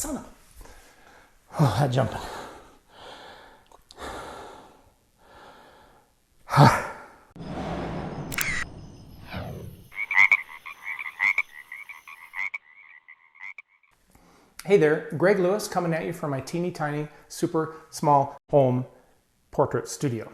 Son of oh, that jumping. Hey there, Greg Lewis coming at you from my teeny tiny, super small home portrait studio.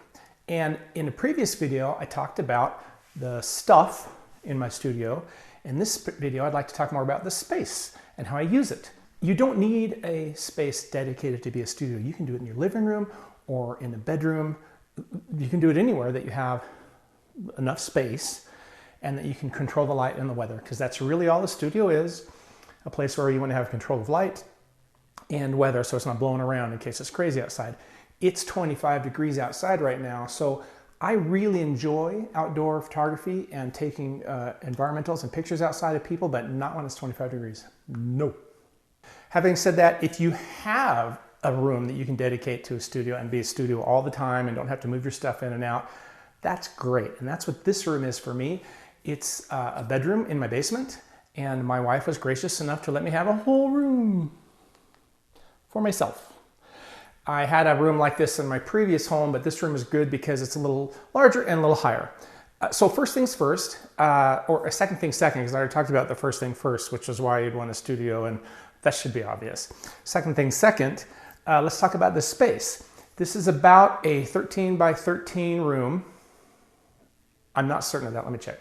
And in a previous video, I talked about the stuff in my studio. In this video, I'd like to talk more about the space and how I use it. You don't need a space dedicated to be a studio. You can do it in your living room or in a bedroom. You can do it anywhere that you have enough space and that you can control the light and the weather, because that's really all the studio is. A place where you want to have control of light and weather so it's not blowing around in case it's crazy outside. It's 25 degrees outside right now, so I really enjoy outdoor photography and taking environmentals and pictures outside of people, but not when it's 25 degrees. No. Having said that, if you have a room that you can dedicate to a studio and be a studio all the time and don't have to move your stuff in and out, that's great. And that's what this room is for me. It's a bedroom in my basement. And my wife was gracious enough to let me have a whole room for myself. I had a room like this in my previous home, but this room is good because it's a little larger and a little higher. So first things first, or second thing second, because I already talked about the first thing first, which is why you'd want a studio, and that should be obvious. Second thing second, let's talk about the space. This is about a 13 by 13 room. I'm not certain of that, let me check.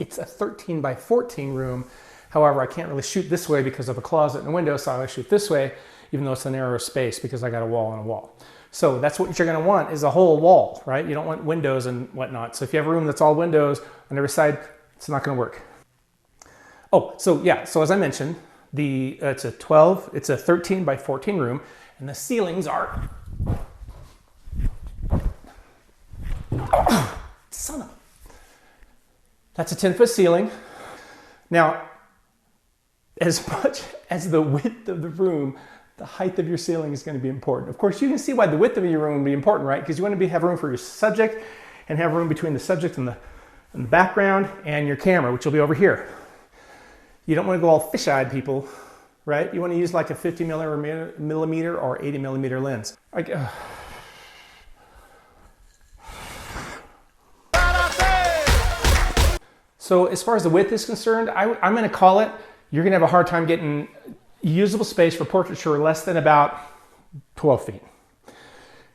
It's a 13 by 14 room. However, I can't really shoot this way because of a closet and a window, so I shoot this way, even though it's a narrow space because I got a wall and a wall. So that's what you're gonna want, is a whole wall, right? You don't want windows and whatnot. So if you have a room that's all windows on every side, it's not gonna work. Oh, so yeah, so as I mentioned, it's a 13 by 14 room, and the ceilings are, son of a, that's a 10-foot ceiling. Now, as much as the width of the room, the height of your ceiling is going to be important. Of course, you can see why the width of your room would be important, right? Because you want to have room for your subject and have room between the subject and the background and your camera, which will be over here. You don't want to go all fish-eyed, people, right? You want to use like a 50 millimeter or 80 millimeter lens. So as far as the width is concerned, I'm going to call it, you're going to have a hard time getting usable space for portraiture less than about 12 feet.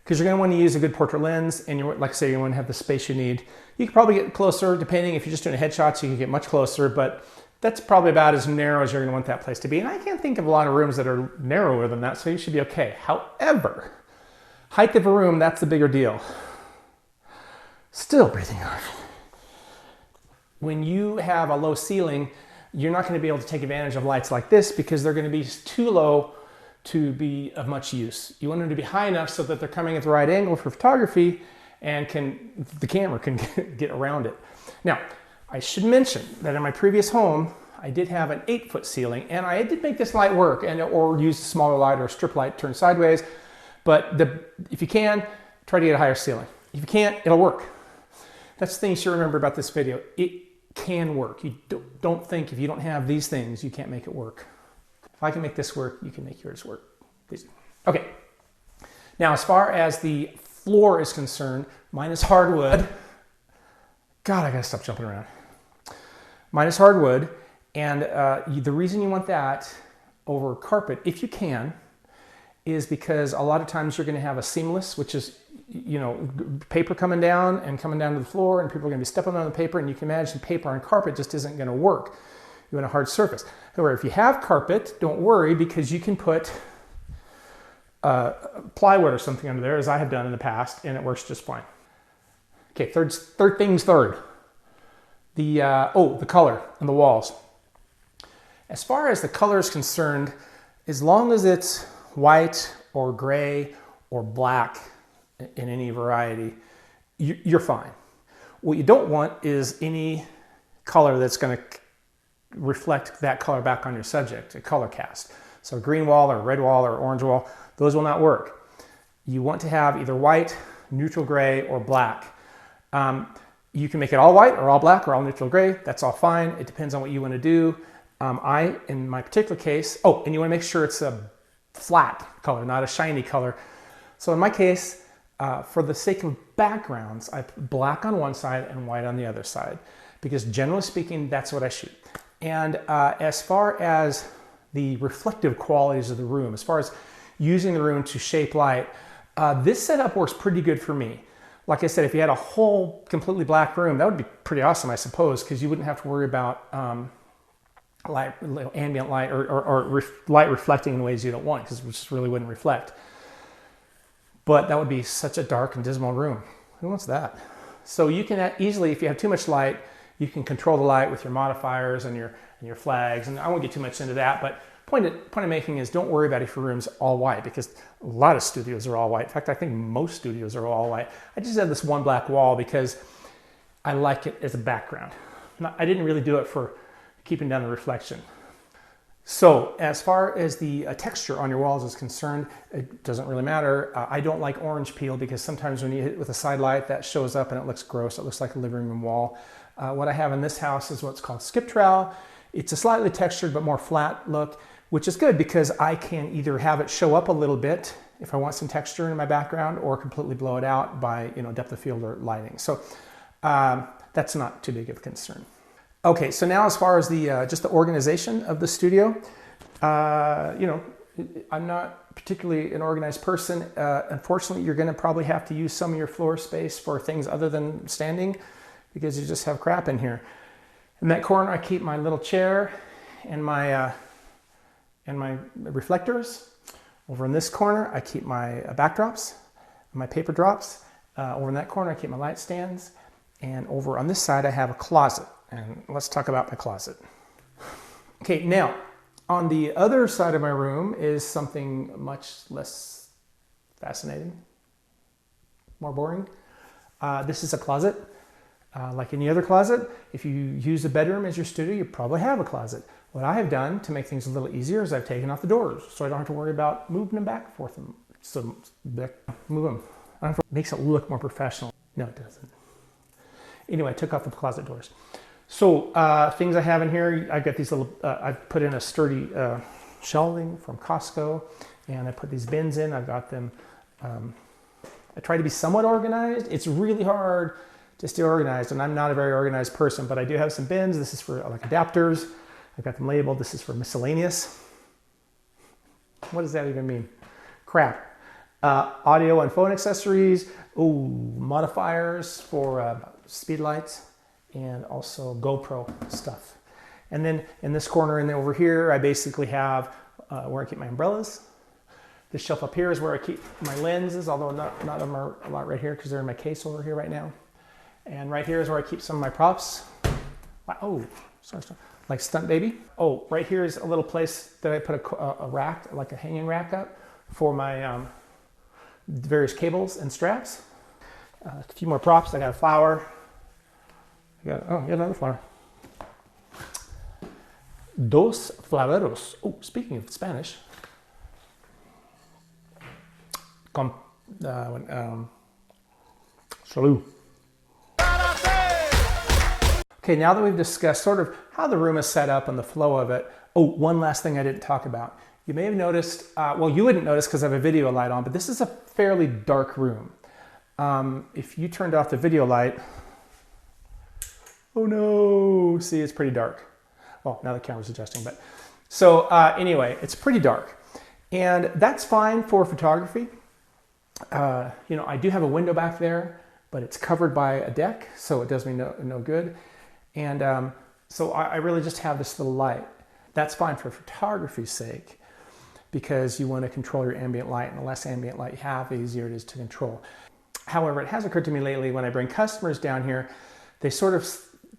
Because you're going to want to use a good portrait lens, and like I say, you want to have the space you need. You can probably get closer, depending if you're just doing headshots, you can get much closer, but that's probably about as narrow as you're going to want that place to be. And I can't think of a lot of rooms that are narrower than that, so you should be okay. However, height of a room, that's the bigger deal. Still breathing hard. When you have a low ceiling, you're not going to be able to take advantage of lights like this because they're going to be too low to be of much use. You want them to be high enough so that they're coming at the right angle for photography and the camera can get around it. Now, I should mention that in my previous home, I did have an 8-foot ceiling, and I did make this light work, or use a smaller light or a strip light turned sideways. But if you can, try to get a higher ceiling. If you can't, it'll work. That's the thing you should remember about this video. It can work. You don't think if you don't have these things, you can't make it work. If I can make this work, you can make yours work. Please. Okay. Now, as far as the floor is concerned, mine is hardwood. God, I gotta stop jumping around. Mine is hardwood, and the reason you want that over carpet, if you can, is because a lot of times you're gonna have a seamless, which is, paper coming down to the floor, and people are going to be stepping on the paper, and you can imagine paper on carpet just isn't going to work. You want a hard surface. However, if you have carpet, don't worry, because you can put plywood or something under there, as I have done in the past, and it works just fine. Okay, third things third. The color on the walls. As far as the color is concerned, as long as it's white or gray or black, in any variety, you're fine. What you don't want is any color that's going to reflect that color back on your subject, a color cast. So green wall or red wall or orange wall, those will not work. You want to have either white neutral gray, or black. You can make it all white or all black or all neutral gray. That's all fine. It depends on what you want to do. In my particular case, and you want to make sure it's a flat color, not a shiny color. So in my case, for the sake of backgrounds, I put black on one side and white on the other side, because generally speaking, that's what I shoot. And as far as the reflective qualities of the room, as far as using the room to shape light, this setup works pretty good for me. Like I said, if you had a whole completely black room, that would be pretty awesome, I suppose, because you wouldn't have to worry about ambient light or light reflecting in ways you don't want, because it just really wouldn't reflect. But that would be such a dark and dismal room. Who wants that? So you can easily, if you have too much light, you can control the light with your modifiers and your flags. And I won't get too much into that, but point of making is, don't worry about if your room's all white, because a lot of studios are all white. In fact, I think most studios are all white. I just have this one black wall because I like it as a background. I didn't really do it for keeping down the reflection. So as far as the texture on your walls is concerned, it doesn't really matter. I don't like orange peel, because sometimes when you hit it with a side light, that shows up and it looks gross. It looks like a living room wall. What I have in this house is what's called skip trowel. It's a slightly textured but more flat look, which is good because I can either have it show up a little bit if I want some texture in my background, or completely blow it out by depth of field or lighting. So that's not too big of a concern. Okay, so now as far as the just the organization of the studio, I'm not particularly an organized person. Unfortunately, you're going to probably have to use some of your floor space for things other than standing, because you just have crap in here. In that corner, I keep my little chair and my reflectors. Over in this corner, I keep my backdrops, my paper drops. Over in that corner, I keep my light stands. And over on this side, I have a closet. And let's talk about my closet. Okay, now, on the other side of my room is something much less fascinating, more boring. This is a closet. Like any other closet, if you use a bedroom as your studio, you probably have a closet. What I have done to make things a little easier is I've taken off the doors, so I don't have to worry about moving them back and forth. So move them. It makes it look more professional. No, it doesn't. Anyway, I took off the closet doors. So things I have in here, I've got these little, I've put in a sturdy shelving from Costco, and I put these bins in. I've got them, I try to be somewhat organized. It's really hard to stay organized, and I'm not a very organized person, but I do have some bins. This is for like adapters. I've got them labeled. This is for miscellaneous. What does that even mean? Crap. Audio and phone accessories. Ooh, modifiers for speed lights, and also GoPro stuff. And then in this corner and then over here, I basically have where I keep my umbrellas. This shelf up here is where I keep my lenses, although not of them are a lot right here because they're in my case over here right now. And right here is where I keep some of my props. Oh, sorry. Like Stunt Baby. Oh, right here is a little place that I put a rack, like a hanging rack up for my various cables and straps. A few more props. I got a flower. Another flower. Dos floreros. Oh, speaking of Spanish. Salud. Okay, now that we've discussed sort of how the room is set up and the flow of it, one last thing I didn't talk about. You may have noticed, well, you wouldn't notice because I have a video light on, but this is a fairly dark room. If you turned off the video light, oh no, see, it's pretty dark. Well, now the camera's adjusting, but so anyway, it's pretty dark, and that's fine for photography. I do have a window back there, but it's covered by a deck, so it does me no good. And so I really just have this little light. That's fine for photography's sake, because you want to control your ambient light, and the less ambient light you have, the easier it is to control. However, it has occurred to me lately when I bring customers down here, they sort of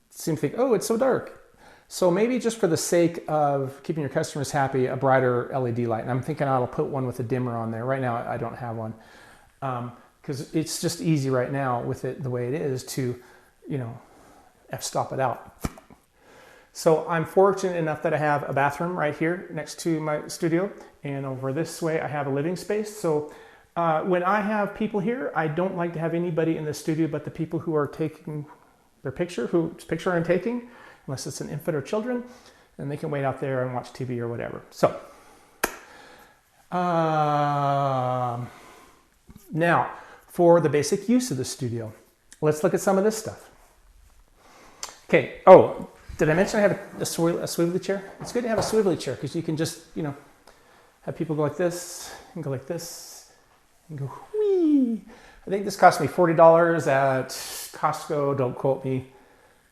seem to think, oh, it's so dark. So maybe just for the sake of keeping your customers happy, a brighter LED light. And I'm thinking I'll put one with a dimmer on there. Right now, I don't have one. Because it's just easy right now with it the way it is to, f-stop it out. So I'm fortunate enough that I have a bathroom right here next to my studio. And over this way, I have a living space. So When I have people here, I don't like to have anybody in the studio but the people who are taking their picture, whose picture I'm taking, unless it's an infant or children, and they can wait out there and watch TV or whatever. So, now for the basic use of the studio, let's look at some of this stuff. Okay, oh, did I mention I have a swivelly chair? It's good to have a swivelly chair because you can just, have people go like this and go like this and go whee. I think this cost me $40 at Costco. Don't quote me.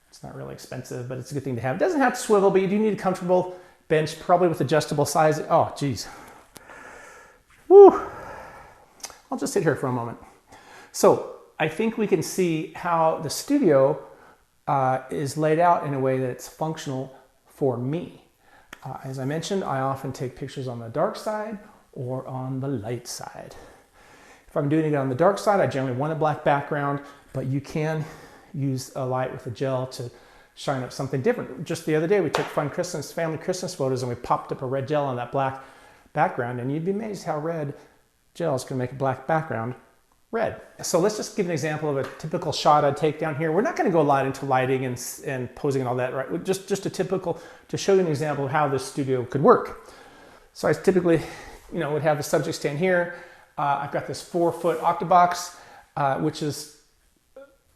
It's not really expensive, but it's a good thing to have. It doesn't have to swivel, but you do need a comfortable bench, probably with adjustable size. Oh, geez. Woo. I'll just sit here for a moment. So I think we can see how the studio is laid out in a way that it's functional for me. As I mentioned, I often take pictures on the dark side or on the light side. If I'm doing it on the dark side, I generally want a black background, but you can use a light with a gel to shine up something different. Just the other day, we took fun family Christmas photos and we popped up a red gel on that black background, and you'd be amazed how red gels can make a black background red. So let's just give an example of a typical shot I'd take down here. We're not going to go a lot into lighting and posing and all that, right? Just a typical, to show you an example of how this studio could work. So I typically, would have the subject stand here. I've got this 4-foot Octabox, which is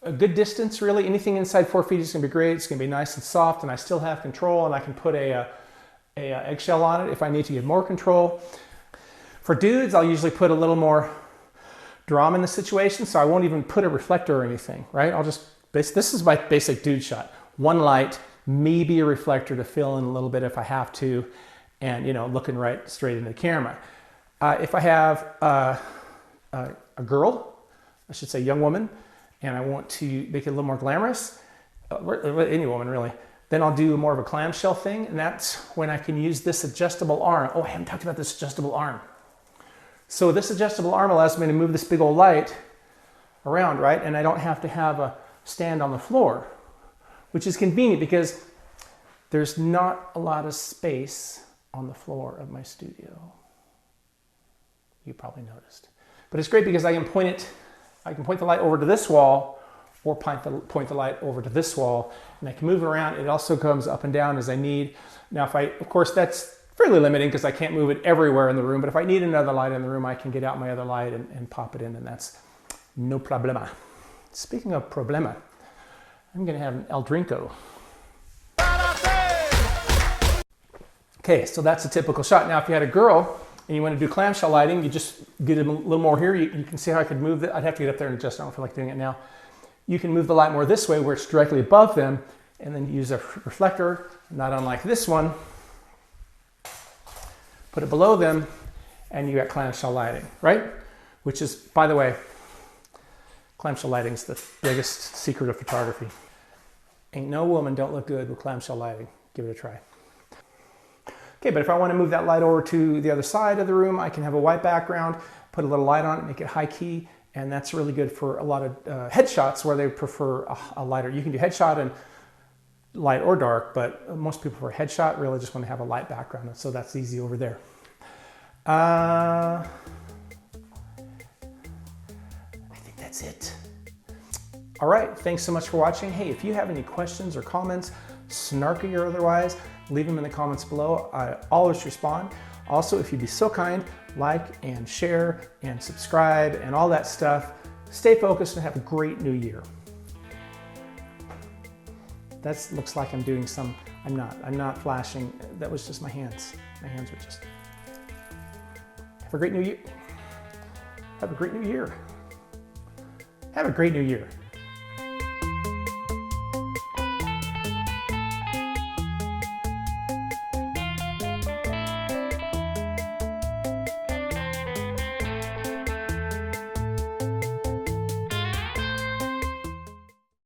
a good distance, really. Anything inside 4 feet is going to be great. It's going to be nice and soft, and I still have control, and I can put a eggshell on it if I need to get more control. For dudes, I'll usually put a little more drama in the situation, so I won't even put a reflector or anything, right? This is my basic dude shot. One light, maybe a reflector to fill in a little bit if I have to, and looking right straight into the camera. If I have a girl, I should say young woman, and I want to make it a little more glamorous, any woman really, then I'll do more of a clamshell thing, and that's when I can use this adjustable arm. Oh, I haven't talked about this adjustable arm. So this adjustable arm allows me to move this big old light around, right? And I don't have to have a stand on the floor, which is convenient because there's not a lot of space on the floor of my studio. You probably noticed. But it's great because I can point the light over to this wall or point the light over to this wall, and I can move it around. It also comes up and down as I need. Now, of course, that's fairly limiting because I can't move it everywhere in the room, but if I need another light in the room, I can get out my other light and pop it in, and that's no problema. Speaking of problema, I'm going to have an El Drinko. Okay, so that's a typical shot. Now, if you had a girl and you want to do clamshell lighting, you just get a little more here. You can see how I could move it. I'd have to get up there and adjust. I don't feel like doing it now. You can move the light more this way where it's directly above them, and then use a reflector, not unlike this one. Put it below them, and you got clamshell lighting, right? Which is, by the way, clamshell lighting is the biggest secret of photography. Ain't no woman don't look good with clamshell lighting. Give it a try. Okay, but if I want to move that light over to the other side of the room, I can have a white background, put a little light on it, make it high key, and that's really good for a lot of headshots where they prefer a lighter. You can do headshot and light or dark, but most people for a headshot really just want to have a light background, so that's easy over there. I think that's it. All right, thanks so much for watching. Hey, if you have any questions or comments, snarky or otherwise, leave them in the comments below. I always respond. Also, if you'd be so kind, like and share and subscribe and all that stuff. Stay focused and have a great new year. That looks like I'm doing some, I'm not flashing. That was just my hands. My hands were just. Have a great new year. Have a great new year. Have a great new year.